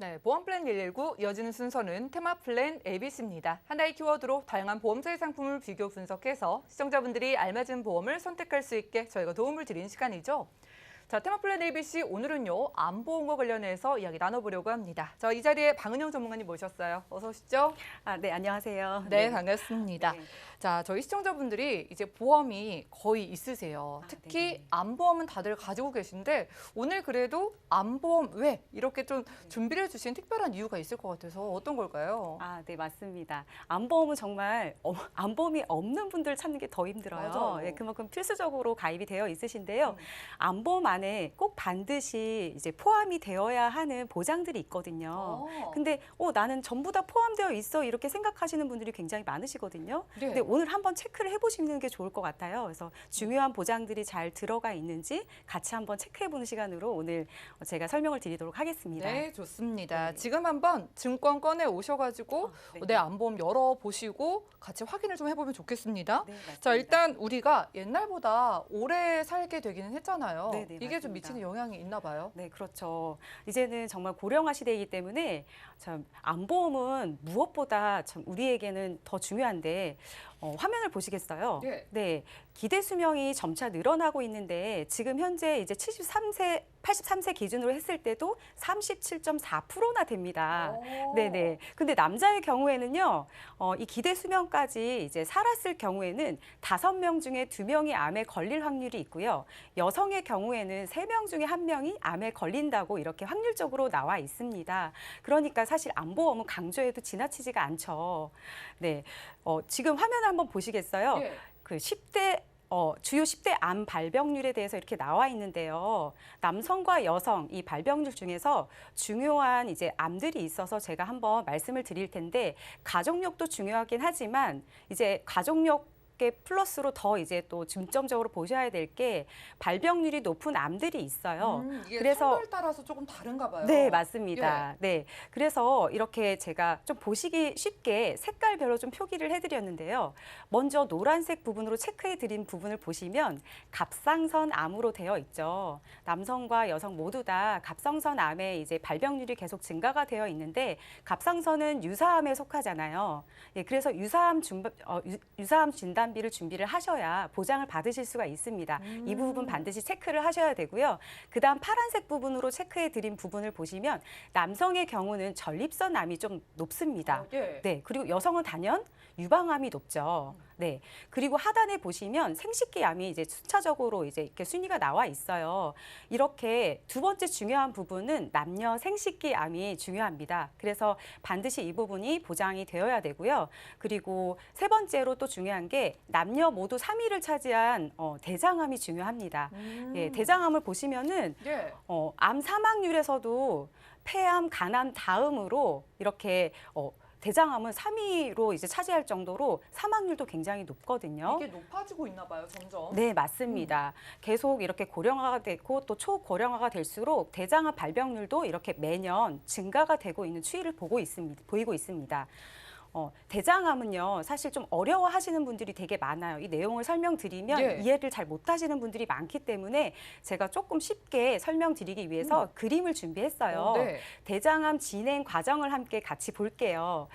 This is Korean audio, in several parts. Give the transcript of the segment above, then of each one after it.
네, 보험플랜 119 이어지는 순서는 테마플랜 ABC입니다. 하나의 키워드로 다양한 보험사의 상품을 비교 분석해서 시청자분들이 알맞은 보험을 선택할 수 있게 저희가 도움을 드리는 시간이죠. 자, 테마플랜 ABC 오늘은요, 암보험과 관련해서 이야기 나눠보려고 합니다. 이 자리에 방은영 전문가님 모셨어요. 어서 오시죠. 네, 안녕하세요. 네, 반갑습니다. 네. 자, 저희 시청자분들이 이제 보험이 거의 있으세요. 특히 네네. 암보험은 다들 가지고 계신데 오늘 그래도 암보험 왜 이렇게 좀 준비를 해주신 특별한 이유가 있을 것 같아서 어떤 걸까요? 네, 맞습니다. 암보험은 정말 암보험이 없는 분들 찾는 게 더 힘들어요. 맞아요. 예, 그만큼 필수적으로 가입이 되어 있으신데요. 암보험 안에 꼭 반드시 이제 포함이 되어야 하는 보장들이 있거든요. 근데 나는 전부 다 포함되어 있어 이렇게 생각하시는 분들이 굉장히 많으시거든요. 네. 근데 오늘 한번 체크를 해보시는 게 좋을 것 같아요. 그래서 중요한 보장들이 잘 들어가 있는지 같이 한번 체크해보는 시간으로 오늘 제가 설명을 드리도록 하겠습니다. 네, 좋습니다. 네. 지금 한번 증권 꺼내 오셔가지고 네. 내 암보험 열어보시고 같이 확인을 좀 해보면 좋겠습니다. 네, 맞습니다. 자, 일단 우리가 옛날보다 오래 살게 되기는 했잖아요. 네, 네, 이게 좀 맞습니다. 미치는 영향이 있나 봐요. 네, 그렇죠. 이제는 정말 고령화 시대이기 때문에 참 암보험은 무엇보다 참 우리에게는 더 중요한데 화면을 보시겠어요? 네. 네, 기대 수명이 점차 늘어나고 있는데 지금 현재 이제 83세 기준으로 했을 때도 37.4%나 됩니다. 네네. 근데 남자의 경우에는요, 이 기대 수명까지 이제 살았을 경우에는 5명 중에 2명이 암에 걸릴 확률이 있고요. 여성의 경우에는 3명 중에 1명이 암에 걸린다고 이렇게 확률적으로 나와 있습니다. 그러니까 사실 암보험은 강조해도 지나치지가 않죠. 네. 지금 화면을 한번 보시겠어요? 예. 그 10대 주요 10대 암 발병률에 대해서 이렇게 나와 있는데요. 남성과 여성 이 발병률 중에서 중요한 이제 암들이 있어서 제가 한번 말씀을 드릴 텐데 가족력도 중요하긴 하지만 이제 가족력 플러스로 더 이제 또 중점적으로 보셔야 될 게 발병률이 높은 암들이 있어요. 이게 그래서 성별 따라서 조금 다른가 봐요. 네, 맞습니다. 네, 그래서 이렇게 제가 좀 보시기 쉽게 색깔별로 좀 표기를 해드렸는데요. 먼저 노란색 부분으로 체크해드린 부분을 보시면 갑상선 암으로 되어 있죠. 남성과 여성 모두 다 갑상선 암의 이제 발병률이 계속 증가가 되어 있는데 갑상선은 유사암에 속하잖아요. 예, 그래서 유사암 진단비를 준비를 하셔야 보장을 받으실 수가 있습니다. 이 부분 반드시 체크를 하셔야 되고요. 그다음 파란색 부분으로 체크해드린 부분을 보시면 남성의 경우는 전립선 암이 좀 높습니다. 예. 네, 그리고 여성은 단연 유방암이 높죠. 네, 그리고 하단에 보시면 생식기 암이 이제 순차적으로 이제 이렇게 순위가 나와 있어요. 이렇게 두 번째 중요한 부분은 남녀 생식기 암이 중요합니다. 그래서 반드시 이 부분이 보장이 되어야 되고요. 그리고 세 번째로 또 중요한 게 남녀 모두 3위를 차지한 대장암이 중요합니다. 예, 대장암을 보시면은 예. 암 사망률에서도 폐암, 간암 다음으로 이렇게 대장암은 3위로 이제 차지할 정도로 사망률도 굉장히 높거든요. 이게 높아지고 있나 봐요, 점점. 네, 맞습니다. 계속 이렇게 고령화가 되고 또 초고령화가 될수록 대장암 발병률도 이렇게 매년 증가가 되고 있는 추이를 보이고 있습니다. 대장암은요, 사실 좀 어려워하시는 분들이 되게 많아요. 이 내용을 설명드리면 예. 이해를 잘 못하시는 분들이 많기 때문에 제가 조금 쉽게 설명드리기 위해서 그림을 준비했어요. 네. 대장암 진행 과정을 함께 같이 볼게요.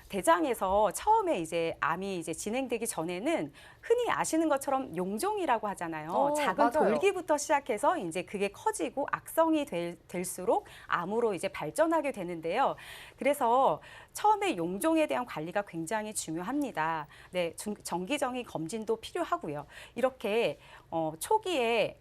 대장에서 처음에 이제 암이 이제 진행되기 전에는 흔히 아시는 것처럼 용종이라고 하잖아요. 작은 맞아요. 돌기부터 시작해서 이제 그게 커지고 악성이 될수록 암으로 이제 발전하게 되는데요. 그래서 처음에 용종에 대한 관리가 굉장히 중요합니다. 네, 정기적인 검진도 필요하고요. 이렇게 초기에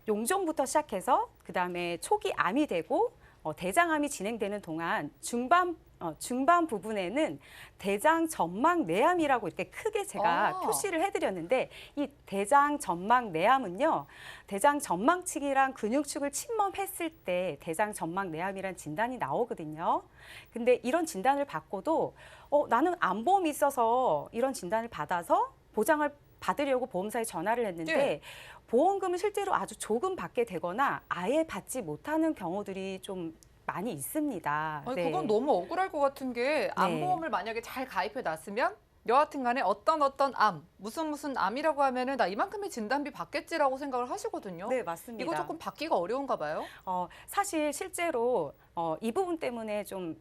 용종부터 시작해서 그다음에 초기 암이 되고 대장암이 진행되는 동안 중반 부분에는 대장 점막 내암이라고 이렇게 크게 제가 표시를 해드렸는데 이 대장 점막 내암은요, 대장 점막층이랑 근육축을 침범했을 때 대장 점막 내암이라는 진단이 나오거든요. 근데 이런 진단을 받고도 나는 암보험이 있어서 이런 진단을 받아서 보장을 받으려고 보험사에 전화를 했는데 예. 보험금을 실제로 아주 조금 받게 되거나 아예 받지 못하는 경우들이 좀 많이 있습니다. 아니, 네. 그건 너무 억울할 것 같은 게 암보험을 만약에 잘 가입해 놨으면 여하튼 간에 어떤 암, 무슨 암이라고 하면은 나 이만큼의 진단비 받겠지라고 생각을 하시거든요. 네, 맞습니다. 이거 조금 받기가 어려운가 봐요. 사실 실제로 이 부분 때문에 좀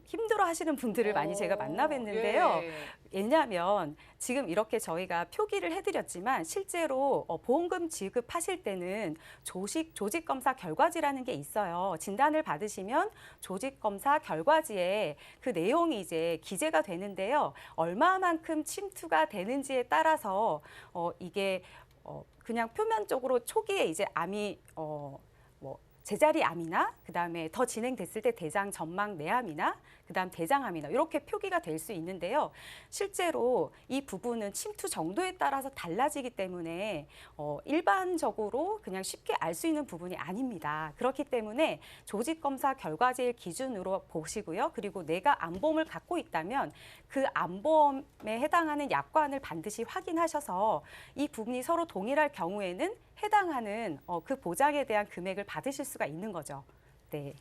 힘들어 하시는 분들을 많이 제가 만나뵀는데요. 예. 왜냐하면 지금 이렇게 저희가 표기를 해드렸지만 실제로 보험금 지급하실 때는 조직검사 결과지라는 게 있어요. 진단을 받으시면 조직검사 결과지에 그 내용이 이제 기재가 되는데요. 얼마만큼 침투가 되는지에 따라서 이게 그냥 표면적으로 초기에 이제 암이 제자리 암이나 그다음에 더 진행됐을 때 대장 점막 내암이나 그다음 대장암이나 이렇게 표기가 될 수 있는데요. 실제로 이 부분은 침투 정도에 따라서 달라지기 때문에 일반적으로 그냥 쉽게 알 수 있는 부분이 아닙니다. 그렇기 때문에 조직검사 결과지를 기준으로 보시고요. 그리고 내가 암보험을 갖고 있다면 그 암보험에 해당하는 약관을 반드시 확인하셔서 이 부분이 서로 동일할 경우에는 해당하는 그 보장에 대한 금액을 받으실 수가 있는 거죠. 네.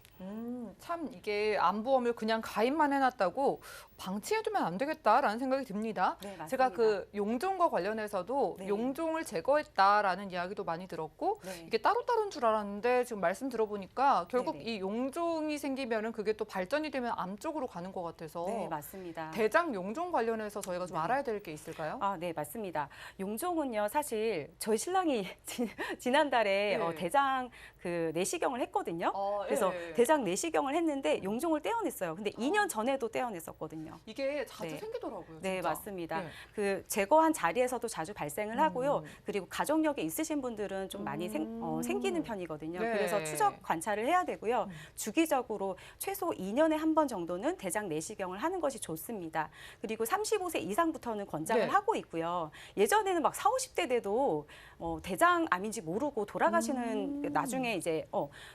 참 이게 암보험을 그냥 가입만 해놨다고 방치해두면 안 되겠다라는 생각이 듭니다. 네, 맞습니다. 제가 그 용종과 관련해서도 네. 용종을 제거했다라는 이야기도 많이 들었고 네. 이게 따로따로인 줄 알았는데 지금 말씀 들어보니까 결국 네네. 이 용종이 생기면은 그게 또 발전이 되면 암 쪽으로 가는 것 같아서 네, 맞습니다. 대장 용종 관련해서 저희가 좀 네. 알아야 될 게 있을까요? 네, 맞습니다. 용종은요, 사실 저희 신랑이 지난달에 네. 대장 그 내시경을 했거든요. 그래서 예. 대장 내시경을 했는데 용종을 떼어냈어요. 근데 2년 전에도 떼어냈었거든요. 이게 자주 네. 생기더라고요. 네, 진짜. 맞습니다. 네. 그 제거한 자리에서도 자주 발생을 하고요. 음. 그리고 가족력이 있으신 분들은 좀 많이 생기는 편이거든요. 네. 그래서 추적 관찰을 해야 되고요. 주기적으로 최소 2년에 한 번 정도는 대장 내시경을 하는 것이 좋습니다. 그리고 35세 이상부터는 권장을 네. 하고 있고요. 예전에는 막 40, 50대 돼도 대장암인지 모르고 돌아가시는 나중에 이제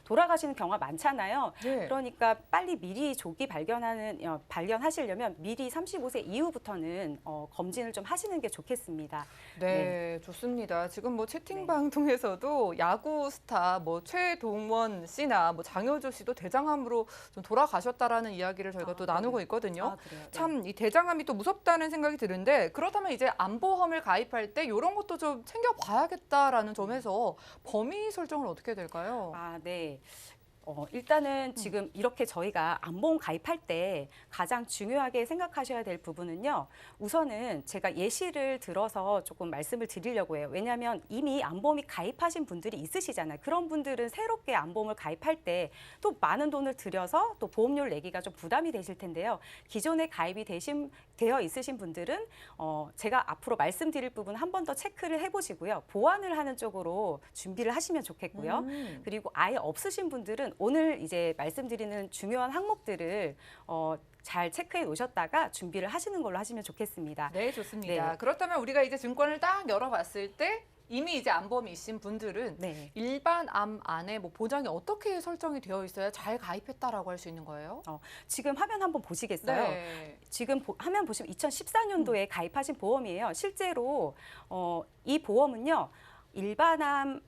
돌아가시는 경우가 많잖아요. 네. 그러니까 빨리 미리 조기 발견하시려면 미리 35세 이후부터는 검진을 좀 하시는 게 좋겠습니다. 네, 좋습니다. 지금 뭐 네. 채팅방 통해서도 야구 스타 뭐 최동원 씨나 뭐 장효조 씨도 대장암으로 좀 돌아가셨다라는 이야기를 저희가 또 네. 나누고 있거든요. 그래요? 네. 참 이 대장암이 또 무섭다는 생각이 드는데 그렇다면 이제 암보험을 가입할 때 이런 것도 좀 챙겨봐야겠다라는 점에서 범위 설정을 어떻게 해야 될까요? 네. 일단은 지금 이렇게 저희가 암보험 가입할 때 가장 중요하게 생각하셔야 될 부분은요. 우선은 제가 예시를 들어서 조금 말씀을 드리려고 해요. 왜냐하면 이미 암보험이 가입하신 분들이 있으시잖아요. 그런 분들은 새롭게 암보험을 가입할 때 또 많은 돈을 들여서 또 보험료를 내기가 좀 부담이 되실 텐데요. 기존에 가입이 되어 있으신 분들은 제가 앞으로 말씀드릴 부분 한 번 더 체크를 해보시고요. 보완을 하는 쪽으로 준비를 하시면 좋겠고요. 그리고 아예 없으신 분들은 오늘 이제 말씀드리는 중요한 항목들을 잘 체크해 놓으셨다가 준비를 하시는 걸로 하시면 좋겠습니다. 네, 좋습니다. 네. 그렇다면 우리가 이제 증권을 딱 열어봤을 때 이미 이제 암보험이 있으신 분들은 네. 일반 암 안에 뭐 보장이 어떻게 설정이 되어 있어야 잘 가입했다라고 할 수 있는 거예요? 지금 화면 한번 보시겠어요? 네. 지금 화면 보시면 2014년도에 가입하신 보험이에요. 실제로 이 보험은요. 일반암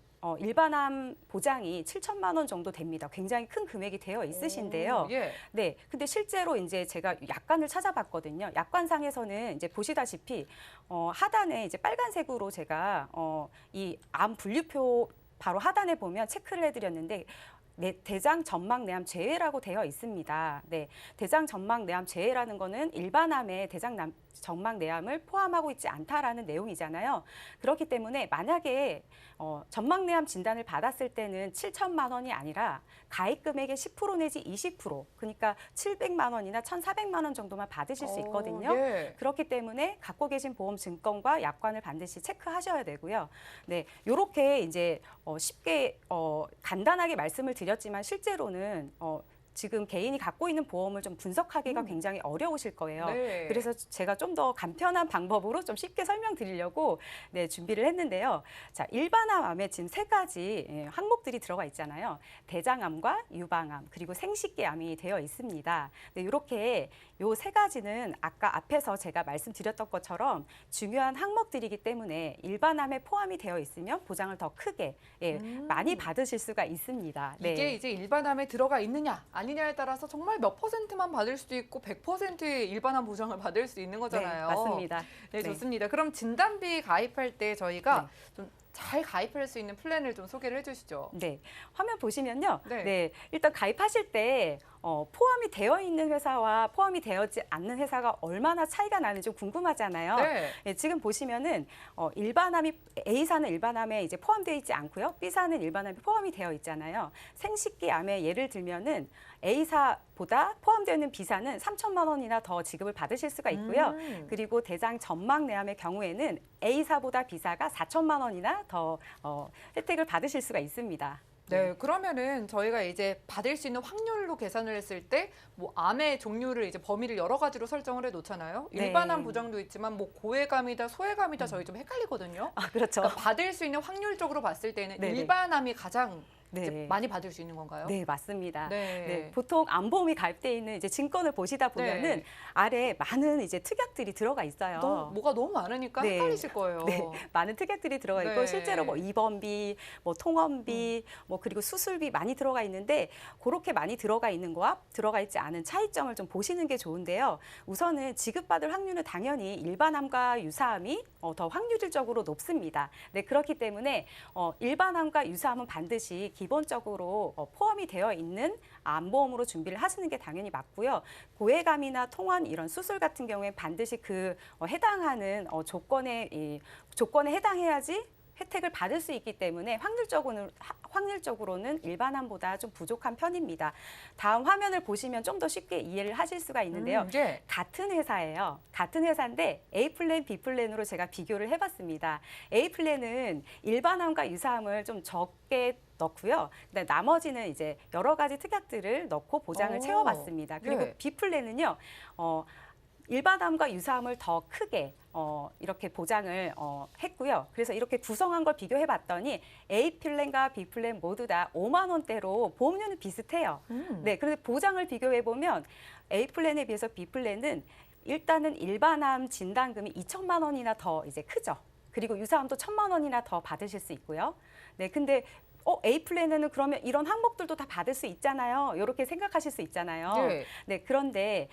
보장이 7천만 원 정도 됩니다. 굉장히 큰 금액이 되어 있으신데요. 오, 예. 네, 근데 실제로 이제 제가 약관을 찾아봤거든요. 약관상에서는 이제 보시다시피 하단에 이제 빨간색으로 제가 이 암 분류표 바로 하단에 보면 체크를 해드렸는데. 대장 점막 내암 제외라고 되어 있습니다. 네, 대장 점막 내암 제외라는 거는 일반암에 대장 점막 내암을 포함하고 있지 않다라는 내용이잖아요. 그렇기 때문에 만약에 점막 내암 진단을 받았을 때는 7천만 원이 아니라 가입 금액의 10% 내지 20%, 그러니까 700만 원이나 1,400만 원 정도만 받으실 수 있거든요. 예. 그렇기 때문에 갖고 계신 보험 증권과 약관을 반드시 체크하셔야 되고요. 네, 요렇게 이제 쉽게 간단하게 말씀을 드렸지만 실제로는 지금 개인이 갖고 있는 보험을 좀 분석하기가 굉장히 어려우실 거예요. 네. 그래서 제가 좀 더 간편한 방법으로 좀 쉽게 설명드리려고 준비를 했는데요. 자, 일반암에 지금 3가지 항목들이 들어가 있잖아요. 대장암과 유방암 그리고 생식기암이 되어 있습니다. 네, 이렇게 요 3가지는 아까 앞에서 제가 말씀드렸던 것처럼 중요한 항목들이기 때문에 일반암에 포함이 되어 있으면 보장을 더 크게 많이 받으실 수가 있습니다. 네. 이게 이제 일반암에 들어가 있느냐 아니냐에 따라서 정말 몇 퍼센트만 받을 수도 있고 100%의 일반암 보장을 받을 수 있는 거잖아요. 네, 맞습니다. 네, 네. 좋습니다. 그럼 진단비 가입할 때 저희가 네. 좀 잘 가입할 수 있는 플랜을 좀 소개를 해주시죠. 네, 화면 보시면요. 네. 네, 일단 가입하실 때 포함이 되어 있는 회사와 포함이 되어지 않는 회사가 얼마나 차이가 나는지 좀 궁금하잖아요. 네. 네, 지금 보시면은 일반암이 A사는 일반암에 이제 포함되어 있지 않고요. B사는 일반암이 포함이 되어 있잖아요. 생식기암에 예를 들면은 A사보다 포함되어 있는 B사는 3천만 원이나 더 지급을 받으실 수가 있고요. 그리고 대장 점막내암의 경우에는 A사보다 B사가 4천만 원이나 더 혜택을 받으실 수가 있습니다. 네, 그러면은 저희가 이제 받을 수 있는 확률로 계산을 했을 때 뭐 암의 종류를 이제 범위를 여러 가지로 설정을 해 놓잖아요. 네. 일반암 보장도 있지만 뭐 고해감이다, 소해감이다 저희 좀 헷갈리거든요. 아, 그렇죠. 그러니까 받을 수 있는 확률적으로 봤을 때는 네네. 일반암이 가장 이제 네. 많이 받을 수 있는 건가요? 네, 맞습니다. 네. 네, 보통 암보험이 가입돼 있는 이제 증권을 보시다 보면은 네. 아래 많은 이제 특약들이 들어가 있어요. 뭐가 너무 많으니까 네. 헷갈리실 거예요. 네, 많은 특약들이 들어가 있고 네. 실제로 뭐 입원비, 뭐 통원비, 뭐 그리고 수술비 많이 들어가 있는데 그렇게 많이 들어가 있는 거와 들어가 있지 않은 차이점을 좀 보시는 게 좋은데요. 우선은 지급받을 확률은 당연히 일반암과 유사암이 더 확률적으로 높습니다. 네, 그렇기 때문에 일반암과 유사암은 반드시 기본적으로 포함이 되어 있는 암보험으로 준비를 하시는 게 당연히 맞고요. 고해감이나 통원 이런 수술 같은 경우에 반드시 그 해당하는 조건에 해당해야지 혜택을 받을 수 있기 때문에 확률적으로는 일반암보다 좀 부족한 편입니다. 다음 화면을 보시면 좀 더 쉽게 이해를 하실 수가 있는데요. 예. 같은 회사예요. 같은 회사인데 A 플랜, B 플랜으로 제가 비교를 해봤습니다. A 플랜은 일반암과 유사암을 좀 적게 넣고요. 그다음에 나머지는 이제 여러 가지 특약들을 넣고 보장을 채워봤습니다. 그리고 예. B 플랜은요. 일반암과 유사암을 더 크게 이렇게 보장을 했고요. 그래서 이렇게 구성한 걸 비교해 봤더니 A 플랜과 B 플랜 모두 다 5만 원대로 보험료는 비슷해요. 네, 그런데 보장을 비교해 보면 A 플랜에 비해서 B 플랜은 일단은 일반암 진단금이 2천만 원이나 더 이제 크죠. 그리고 유사암도 1천만 원이나 더 받으실 수 있고요. 네, 근데 A 플랜에는 그러면 이런 항목들도 다 받을 수 있잖아요. 이렇게 생각하실 수 있잖아요. 네. 네, 그런데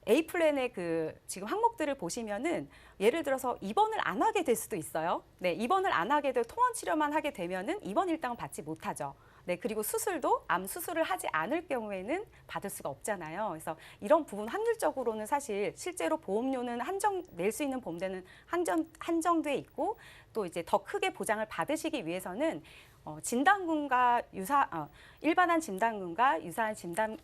A 플랜의 그 지금 항목들을 보시면은 예를 들어서 입원을 안 하게 될 수도 있어요. 네, 입원을 안 하게 되고 통원 치료만 하게 되면은 입원 일당은 받지 못하죠. 네, 그리고 수술도 암 수술을 하지 않을 경우에는 받을 수가 없잖아요. 그래서 이런 부분 확률적으로는 사실 실제로 보험료는 낼 수 있는 보험료는 한정돼 있고 또 이제 더 크게 보장을 받으시기 위해서는 진단금과 일반한 진단금과 유사한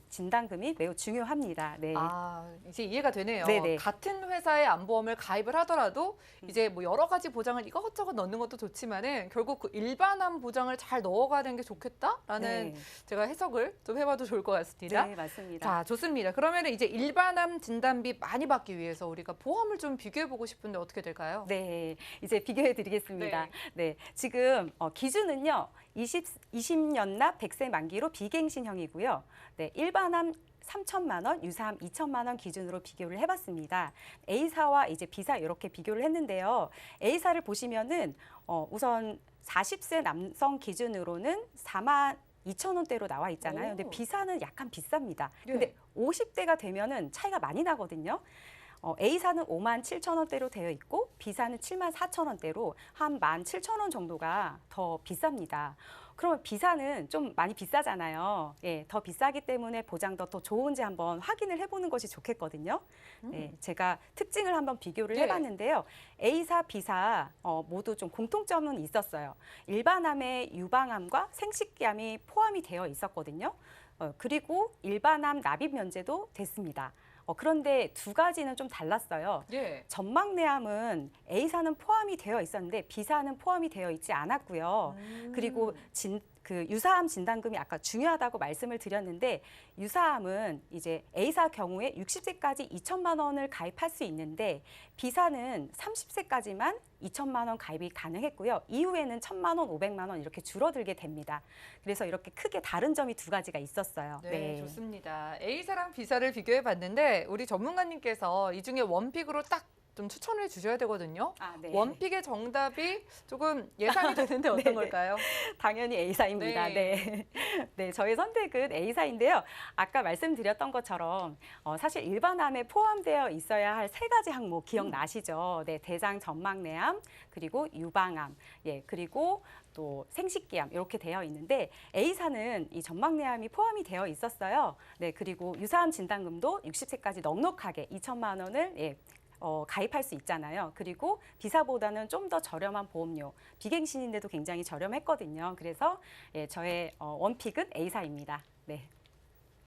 진단금이 매우 중요합니다. 네. 아, 이제 이해가 되네요. 네네. 같은 회사의 암보험을 가입을 하더라도 이제 뭐 여러 가지 보장을 이것저것 넣는 것도 좋지만은 결국 그 일반암 보장을 잘 넣어가는 게 좋겠다라는 네. 제가 해석을 좀 해봐도 좋을 것 같습니다. 네, 맞습니다. 자, 좋습니다. 그러면 이제 일반암 진단비 많이 받기 위해서 우리가 보험을 좀 비교해보고 싶은데 어떻게 될까요? 네, 이제 비교해 드리겠습니다. 네, 지금 기준은요. 20년 납 100세 만기로 비갱신형이고요. 네, 일반암 3천만 원, 유사암 2천만 원 기준으로 비교를 해봤습니다. A사와 이제 B사 이렇게 비교를 했는데요. A사를 보시면은 우선 40세 남성 기준으로는 4만 2천 원대로 나와 있잖아요. 근데 B사는 약간 비쌉니다. 근데 50대가 되면은 차이가 많이 나거든요. A사는 5만 7천 원대로 되어 있고 B사는 7만 4천 원대로 한 1만 7천 원 정도가 더 비쌉니다. 그러면 B사는 좀 많이 비싸잖아요. 예, 더 비싸기 때문에 보장도 더 좋은지 한번 확인을 해보는 것이 좋겠거든요. 네, 제가 특징을 한번 비교를 해봤는데요. A사, B사 모두 좀 공통점은 있었어요. 일반암의 유방암과 생식기암이 포함이 되어 있었거든요. 그리고 일반암 납입 면제도 됐습니다. 그런데 두 가지는 좀 달랐어요. 예. 점막내암은 A사는 포함이 되어 있었는데 B사는 포함이 되어 있지 않았고요. 그리고 유사암 진단금이 아까 중요하다고 말씀을 드렸는데 유사암은 이제 A사 경우에 60세까지 2천만 원을 가입할 수 있는데 B사는 30세까지만 2천만 원 가입이 가능했고요. 이후에는 1,000만 원, 500만 원 이렇게 줄어들게 됩니다. 그래서 이렇게 크게 다른 점이 두 가지가 있었어요. 네, 좋습니다. A사랑 B사를 비교해 봤는데 우리 전문가님께서 이 중에 원픽으로 딱 좀 추천을 주셔야 되거든요. 네. 원픽의 정답이 조금 예상이 되는데 어떤 네네. 걸까요? 당연히 A사입니다. 네. 네, 저의 선택은 A사인데요. 아까 말씀드렸던 것처럼 사실 일반암에 포함되어 있어야 할 세 가지 항목 기억나시죠? 네, 대장 점막내암, 그리고 유방암, 예, 그리고 또 생식기암 이렇게 되어 있는데 A사는 이 점막내암이 포함이 되어 있었어요. 네, 그리고 유사암 진단금도 60세까지 넉넉하게 2천만 원을 가입할 수 있잖아요. 그리고 B사보다는 좀 더 저렴한 보험료, 비갱신인데도 굉장히 저렴했거든요. 그래서 저의 원픽은 A사입니다. 네.